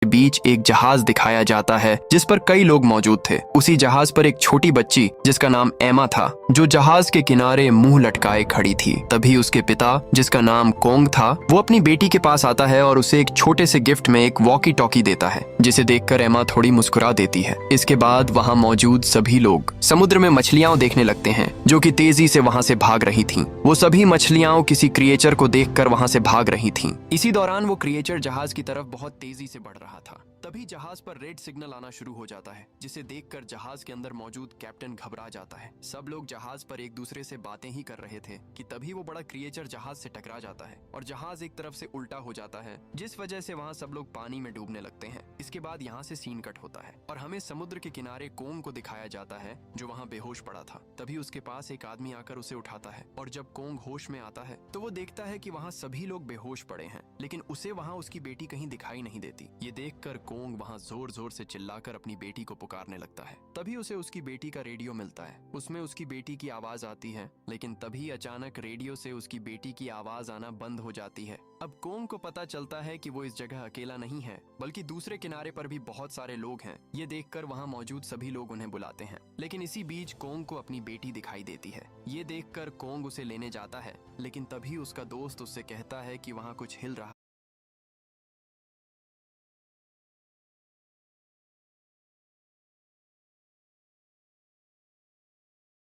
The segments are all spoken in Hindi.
बीच एक जहाज दिखाया जाता है जिस पर कई लोग मौजूद थे। उसी जहाज पर एक छोटी बच्ची जिसका नाम एमा था, जो जहाज के किनारे मुंह लटकाए खड़ी थी। तभी उसके पिता, जिसका नाम कोंग था, वो अपनी बेटी के पास आता है और उसे एक छोटे से गिफ्ट में एक वॉकी टॉकी देता है, जिसे देखकर एमा थोड़ी मुस्कुरा देती है। इसके बाद वहाँ मौजूद सभी लोग समुद्र में मछलियां देखने लगते हैं जो कि तेजी से वहाँ से भाग रही थीं। वो सभी मछलियां किसी क्रिएचर को देखकर वहाँ से भाग रही थीं। इसी दौरान वो क्रिएचर जहाज की तरफ बहुत तेजी से बढ़ रहा था। तभी जहाज पर रेड सिग्नल आना शुरू हो जाता है, जिसे देखकर जहाज के अंदर मौजूद कैप्टन घबरा जाता है। सब लोग जहाज पर एक दूसरे से बातें ही कर रहे थे कि तभी वो बड़ा क्रिएचर जहाज से टकरा जाता है और जहाज एक तरफ से उल्टा हो जाता है, जिस वजह से वहाँ सब लोग पानी में डूबने लगते हैं। इसके बाद यहाँ से सीन कट होता है और हमें समुद्र के किनारे कोंग को दिखाया जाता है, जो वहाँ बेहोश पड़ा था। तभी उसके पास एक आदमी आकर उसे उठाता है और जब कोंग होश में आता है तो वो देखता है कि वहाँ सभी लोग बेहोश पड़े हैं, लेकिन उसे वहाँ उसकी बेटी कहीं दिखाई नहीं देती। ये देखकर कोंग वहाँ जोर जोर से चिल्लाकर अपनी बेटी को पुकारने लगता है। तभी उसे उसकी बेटी का रेडियो मिलता है। उसमें उसकी बेटी की आवाज आती है, लेकिन तभी अचानक रेडियो से उसकी बेटी की आवाज आना बंद हो जाती है। अब कोंग को पता चलता है कि वो इस जगह अकेला नहीं है, बल्कि दूसरे किनारे पर भी बहुत सारे लोग हैं। ये देखकर वहाँ मौजूद सभी लोग उन्हें बुलाते हैं, लेकिन इसी बीच कोंग को अपनी बेटी दिखाई देती है। ये देखकर कोंग उसे लेने जाता है, लेकिन तभी उसका दोस्त उससे कहता है कि वहाँ कुछ हिल रहा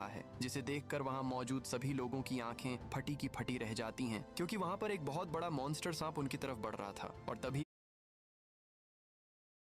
है, जिसे देखकर वहां मौजूद सभी लोगों की आंखें फटी की फटी रह जाती हैं, क्योंकि वहां पर एक बहुत बड़ा मॉन्स्टर सांप उनकी तरफ बढ़ रहा था। और तभी